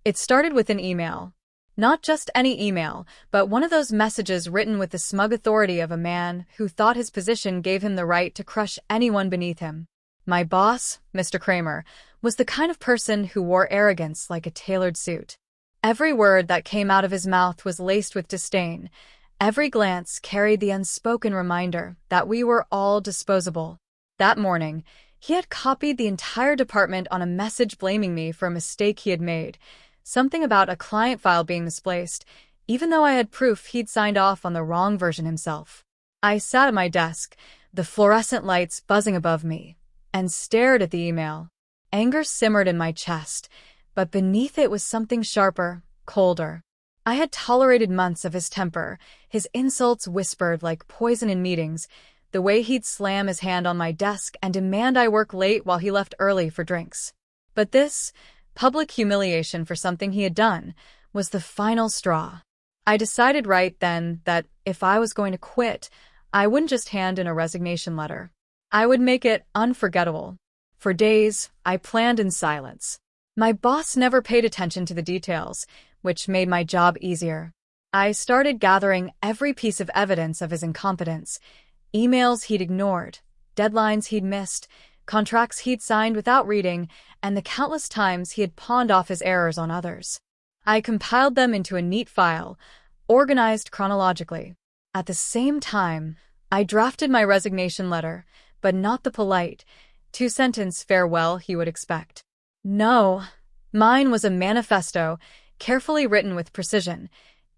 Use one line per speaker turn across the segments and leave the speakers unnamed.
It started with an email. Not just any email, but one of those messages written with the smug authority of a man who thought his position gave him the right to crush anyone beneath him. My boss, Mr. Kramer, was the kind of person who wore arrogance like a tailored suit. Every word that came out of his mouth was laced with disdain. Every glance carried the unspoken reminder that we were all disposable. That morning, he had copied the entire department on a message blaming me for a mistake he had made. Something about a client file being misplaced, even though I had proof he'd signed off on the wrong version himself. I sat at my desk, the fluorescent lights buzzing above me, and stared at the email. Anger simmered in my chest, but beneath it was something sharper, colder. I had tolerated months of his temper, his insults whispered like poison in meetings, the way he'd slam his hand on my desk and demand I work late while he left early for drinks. But this public humiliation for something he had done was the final straw. I decided right then that if I was going to quit, I wouldn't just hand in a resignation letter. I would make it unforgettable. For days, I planned in silence. My boss never paid attention to the details, which made my job easier. I started gathering every piece of evidence of his incompetence: emails he'd ignored, deadlines he'd missed, contracts he'd signed without reading, and the countless times he had pawned off his errors on others. I compiled them into a neat file, organized chronologically. At the same time, I drafted my resignation letter, but not the polite, two-sentence farewell he would expect. No, mine was a manifesto, carefully written with precision,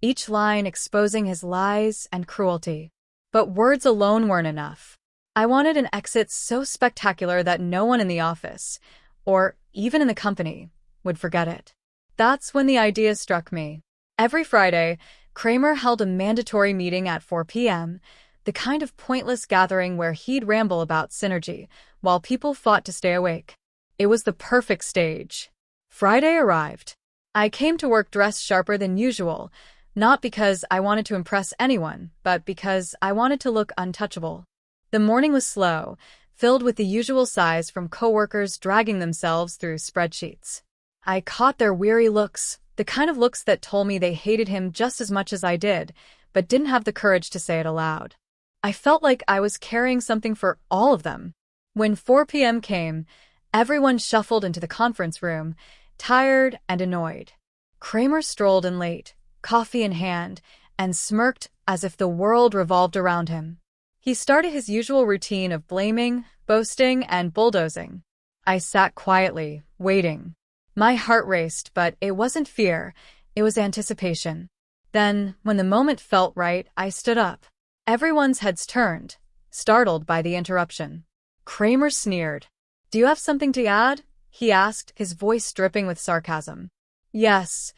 each line exposing his lies and cruelty. But words alone weren't enough. I wanted an exit so spectacular that no one in the office, or even in the company, would forget it. That's when the idea struck me. Every Friday, Kramer held a mandatory meeting at 4 p.m., the kind of pointless gathering where he'd ramble about synergy, while people fought to stay awake. It was the perfect stage. Friday arrived. I came to work dressed sharper than usual, not because I wanted to impress anyone, but because I wanted to look untouchable. The morning was slow, filled with the usual sighs from coworkers dragging themselves through spreadsheets. I caught their weary looks, the kind of looks that told me they hated him just as much as I did, but didn't have the courage to say it aloud. I felt like I was carrying something for all of them. When 4 p.m. came, everyone shuffled into the conference room, tired and annoyed. Kramer strolled in late, coffee in hand, and smirked as if the world revolved around him. He started his usual routine of blaming, boasting, and bulldozing. I sat quietly, waiting. My heart raced, but it wasn't fear, it was anticipation. Then, when the moment felt right, I stood up. Everyone's heads turned, startled by the interruption. Kramer sneered. "Do you have something to add?" he asked, his voice dripping with sarcasm. "Yes,"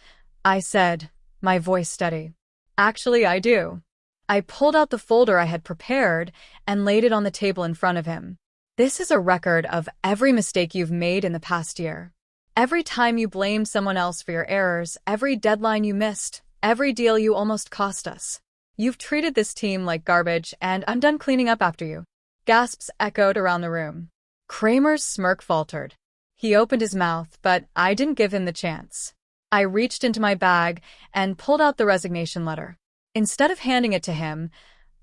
I said, my voice steady. "Actually, I do." I pulled out the folder I had prepared and laid it on the table in front of him. "This is a record of every mistake you've made in the past year. Every time you blamed someone else for your errors, every deadline you missed, every deal you almost cost us. You've treated this team like garbage, and I'm done cleaning up after you." Gasps echoed around the room. Kramer's smirk faltered. He opened his mouth, but I didn't give him the chance. I reached into my bag and pulled out the resignation letter. Instead of handing it to him,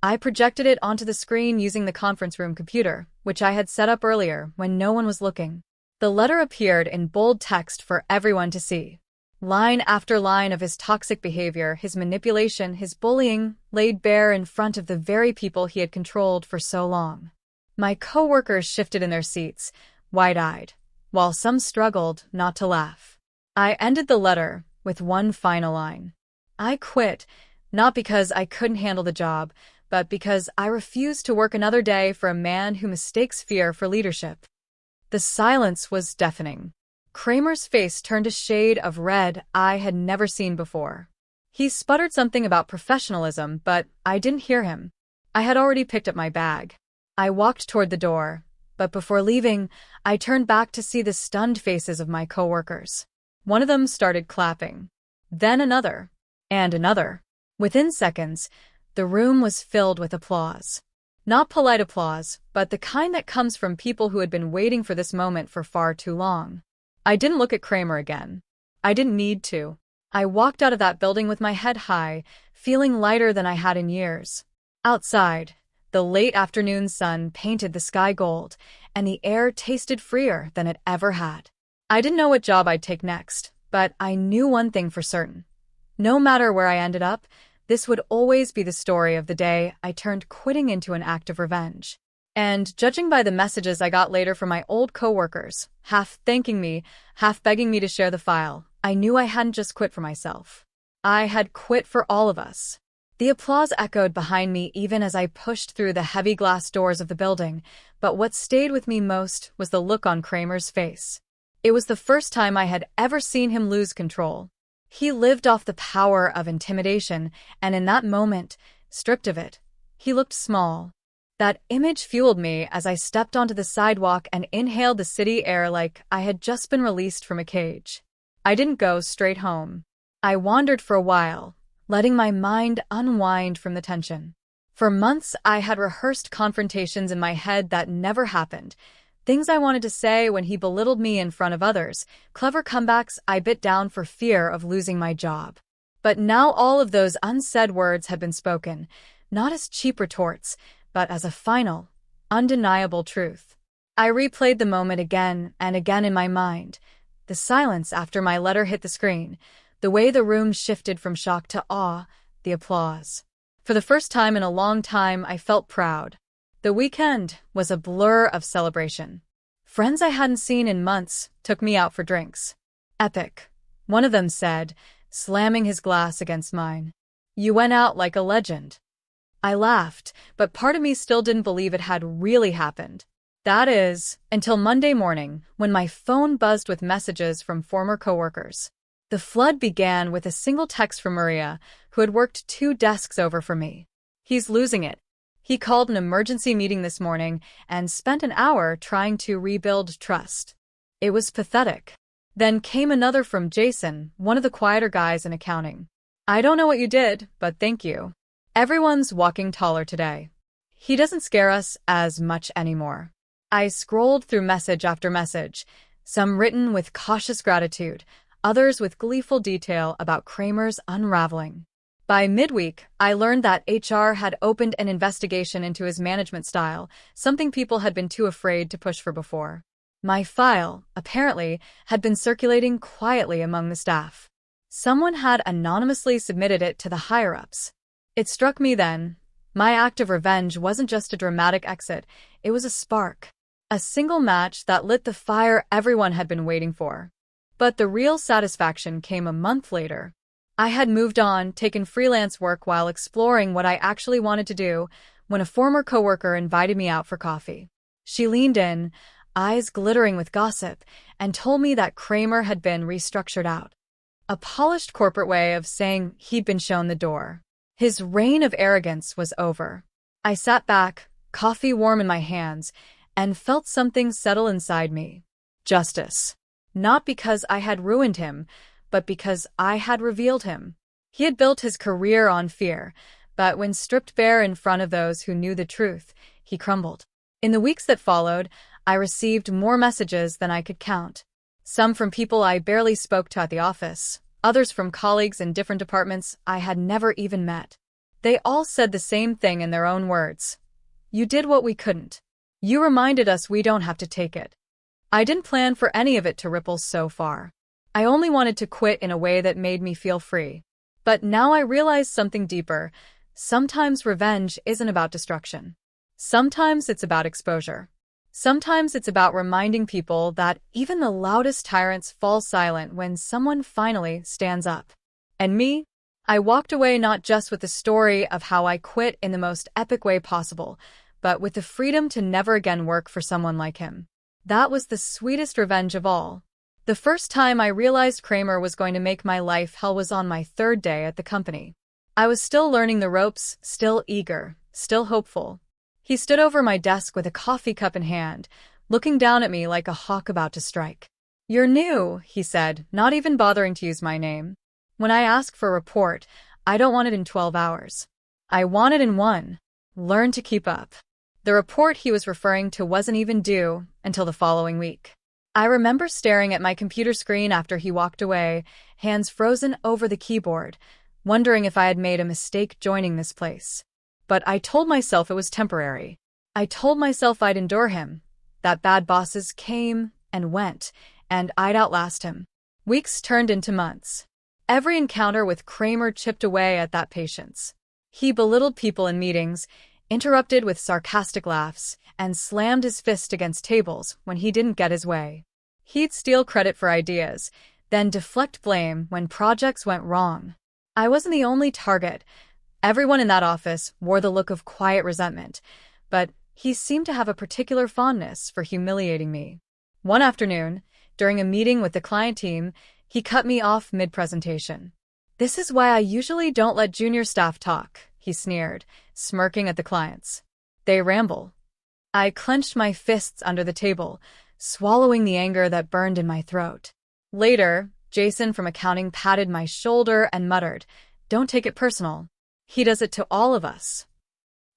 I projected it onto the screen using the conference room computer, which I had set up earlier when no one was looking. The letter appeared in bold text for everyone to see. Line after line of his toxic behavior, his manipulation, his bullying, laid bare in front of the very people he had controlled for so long. My coworkers shifted in their seats, wide-eyed, while some struggled not to laugh. I ended the letter with one final line. I quit, not because I couldn't handle the job, but because I refused to work another day for a man who mistakes fear for leadership. The silence was deafening. Kramer's face turned a shade of red I had never seen before. He sputtered something about professionalism, but I didn't hear him. I had already picked up my bag. I walked toward the door, but before leaving, I turned back to see the stunned faces of my coworkers. One of them started clapping. Then another. And another. Within seconds, the room was filled with applause. Not polite applause, but the kind that comes from people who had been waiting for this moment for far too long. I didn't look at Kramer again. I didn't need to. I walked out of that building with my head high, feeling lighter than I had in years. Outside, the late afternoon sun painted the sky gold, and the air tasted freer than it ever had. I didn't know what job I'd take next, but I knew one thing for certain. No matter where I ended up, this would always be the story of the day I turned quitting into an act of revenge. And judging by the messages I got later from my old coworkers, half thanking me, half begging me to share the file, I knew I hadn't just quit for myself. I had quit for all of us. The applause echoed behind me even as I pushed through the heavy glass doors of the building, but what stayed with me most was the look on Kramer's face. It was the first time I had ever seen him lose control. He lived off the power of intimidation, and in that moment, stripped of it, he looked small. That image fueled me as I stepped onto the sidewalk and inhaled the city air like I had just been released from a cage. I didn't go straight home. I wandered for a while, letting my mind unwind from the tension. For months, I had rehearsed confrontations in my head that never happened. Things I wanted to say when he belittled me in front of others, clever comebacks I bit down for fear of losing my job. But now all of those unsaid words had been spoken, not as cheap retorts, but as a final, undeniable truth. I replayed the moment again and again in my mind. The silence after my letter hit the screen, the way the room shifted from shock to awe, the applause. For the first time in a long time, I felt proud. The weekend was a blur of celebration. Friends I hadn't seen in months took me out for drinks. Epic, one of them said, slamming his glass against mine. You went out like a legend. I laughed, but part of me still didn't believe it had really happened. That is, until Monday morning, when my phone buzzed with messages from former coworkers. The flood began with a single text from Maria, who had worked 2 desks over for me. He's losing it. He called an emergency meeting this morning and spent an hour trying to rebuild trust. It was pathetic. Then came another from Jason, one of the quieter guys in accounting. I don't know what you did, but thank you. Everyone's walking taller today. He doesn't scare us as much anymore. I scrolled through message after message, some written with cautious gratitude, others with gleeful detail about Kramer's unraveling. By midweek, I learned that HR had opened an investigation into his management style, something people had been too afraid to push for before. My file, apparently, had been circulating quietly among the staff. Someone had anonymously submitted it to the higher-ups. It struck me then. My act of revenge wasn't just a dramatic exit, it was a spark. A single match that lit the fire everyone had been waiting for. But the real satisfaction came a month later. I had moved on, taken freelance work while exploring what I actually wanted to do, when a former coworker invited me out for coffee. She leaned in, eyes glittering with gossip, and told me that Kramer had been restructured out. A polished corporate way of saying he'd been shown the door. His reign of arrogance was over. I sat back, coffee warm in my hands, and felt something settle inside me. Justice. Not because I had ruined him, but because I had revealed him. He had built his career on fear, but when stripped bare in front of those who knew the truth, he crumbled. In the weeks that followed, I received more messages than I could count. Some from people I barely spoke to at the office, others from colleagues in different departments I had never even met. They all said the same thing in their own words. You did what we couldn't. You reminded us we don't have to take it. I didn't plan for any of it to ripple so far. I only wanted to quit in a way that made me feel free. But now I realize something deeper. Sometimes revenge isn't about destruction. Sometimes it's about exposure. Sometimes it's about reminding people that even the loudest tyrants fall silent when someone finally stands up. And me? I walked away not just with the story of how I quit in the most epic way possible, but with the freedom to never again work for someone like him. That was the sweetest revenge of all. The first time I realized Kramer was going to make my life hell was on my 3rd day at the company. I was still learning the ropes, still eager, still hopeful. He stood over my desk with a coffee cup in hand, looking down at me like a hawk about to strike. You're new, he said, not even bothering to use my name. When I ask for a report, I don't want it in 12 hours. I want it in 1. Learn to keep up. The report he was referring to wasn't even due until the following week. I remember staring at my computer screen after he walked away, hands frozen over the keyboard, wondering if I had made a mistake joining this place. But I told myself it was temporary. I told myself I'd endure him, that bad bosses came and went, and I'd outlast him. Weeks turned into months. Every encounter with Kramer chipped away at that patience. He belittled people in meetings, interrupted with sarcastic laughs, and slammed his fist against tables when he didn't get his way. He'd steal credit for ideas, then deflect blame when projects went wrong. I wasn't the only target. Everyone in that office wore the look of quiet resentment, but he seemed to have a particular fondness for humiliating me. One afternoon, during a meeting with the client team, he cut me off mid-presentation. "This is why I usually don't let junior staff talk," he sneered, smirking at the clients. "They ramble." I clenched my fists under the table, swallowing the anger that burned in my throat. Later, Jason from accounting patted my shoulder and muttered, "Don't take it personal. He does it to all of us."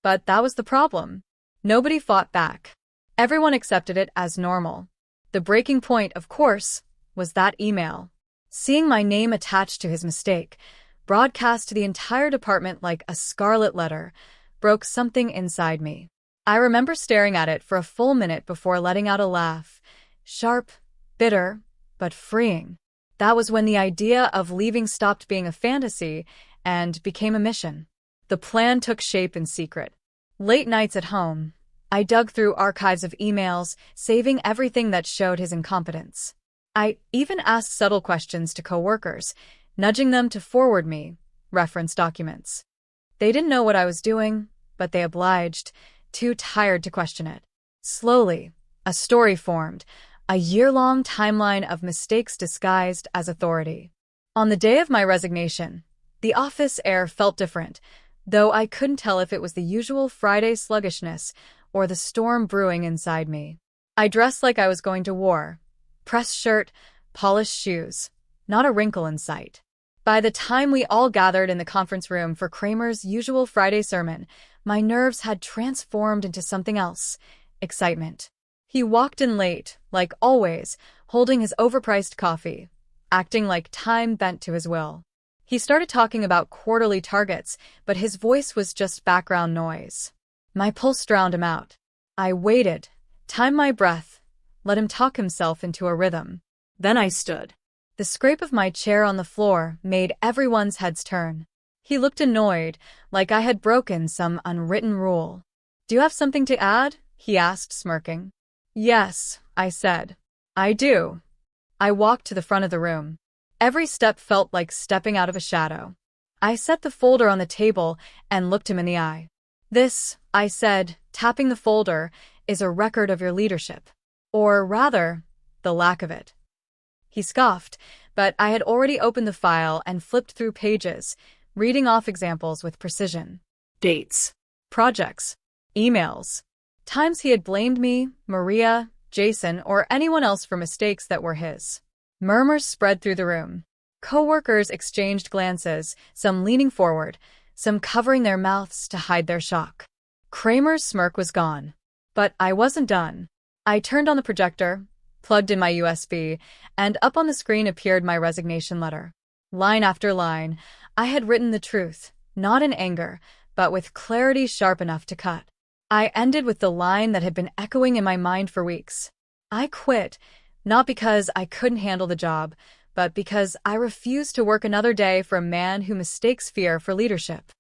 But that was the problem. Nobody fought back. Everyone accepted it as normal. The breaking point, of course, was that email. Seeing my name attached to his mistake, broadcast to the entire department like a scarlet letter, broke something inside me. I remember staring at it for a full minute before letting out a laugh. Sharp, bitter, but freeing. That was when the idea of leaving stopped being a fantasy and became a mission. The plan took shape in secret. Late nights at home, I dug through archives of emails, saving everything that showed his incompetence. I even asked subtle questions to coworkers, nudging them to forward me reference documents. They didn't know what I was doing, but they obliged, too tired to question it. Slowly, a story formed, a year-long timeline of mistakes disguised as authority. On the day of my resignation, the office air felt different, though I couldn't tell if it was the usual Friday sluggishness or the storm brewing inside me. I dressed like I was going to war. Pressed shirt, polished shoes, not a wrinkle in sight. By the time we all gathered in the conference room for Kramer's usual Friday sermon, my nerves had transformed into something else: excitement. He walked in late, like always, holding his overpriced coffee, acting like time bent to his will. He started talking about quarterly targets, but his voice was just background noise. My pulse drowned him out. I waited, timed my breath, let him talk himself into a rhythm. Then I stood. The scrape of my chair on the floor made everyone's heads turn. He looked annoyed, like I had broken some unwritten rule. "Do you have something to add?" he asked, smirking. "Yes," I said. "I do." I walked to the front of the room. Every step felt like stepping out of a shadow. I set the folder on the table and looked him in the eye. "This," I said, tapping the folder, "is a record of your leadership. Or rather, the lack of it." He scoffed, but I had already opened the file and flipped through pages, reading off examples with precision. Dates, projects, emails, times he had blamed me, Maria, Jason, or anyone else for mistakes that were his. Murmurs spread through the room. Coworkers exchanged glances, some leaning forward, some covering their mouths to hide their shock. Kramer's smirk was gone. But I wasn't done. I turned on the projector, plugged in my USB, and up on the screen appeared my resignation letter. Line after line, I had written the truth, not in anger, but with clarity sharp enough to cut. I ended with the line that had been echoing in my mind for weeks. I quit, not because I couldn't handle the job, but because I refused to work another day for a man who mistakes fear for leadership.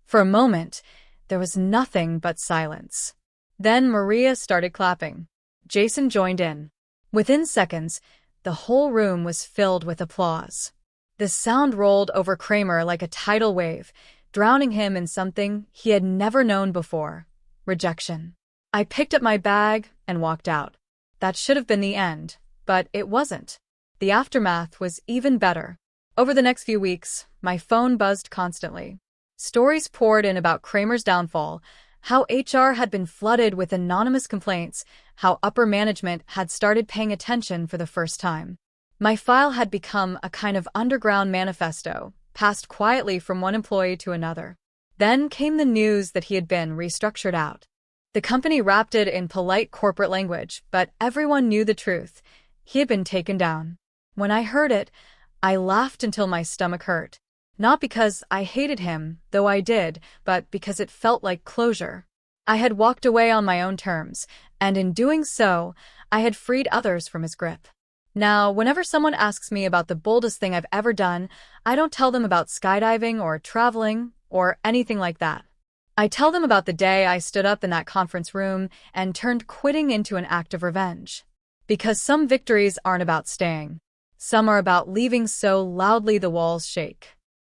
For a moment, there was nothing but silence. Then Maria started clapping. Jason joined in. Within seconds, the whole room was filled with applause. The sound rolled over Kramer like a tidal wave, drowning him in something he had never known before: rejection. I picked up my bag and walked out. That should have been the end, but it wasn't. The aftermath was even better. Over the next few weeks, my phone buzzed constantly. Stories poured in about Kramer's downfall, how HR had been flooded with anonymous complaints, how upper management had started paying attention for the first time. My file had become a kind of underground manifesto, passed quietly from one employee to another. Then came the news that he had been restructured out. The company wrapped it in polite corporate language, but everyone knew the truth. He had been taken down. When I heard it, I laughed until my stomach hurt. Not because I hated him, though I did, but because it felt like closure. I had walked away on my own terms, and in doing so, I had freed others from his grip. Now, whenever someone asks me about the boldest thing I've ever done, I don't tell them about skydiving or traveling or anything like that. I tell them about the day I stood up in that conference room and turned quitting into an act of revenge. Because some victories aren't about staying. Some are about leaving so loudly the walls shake.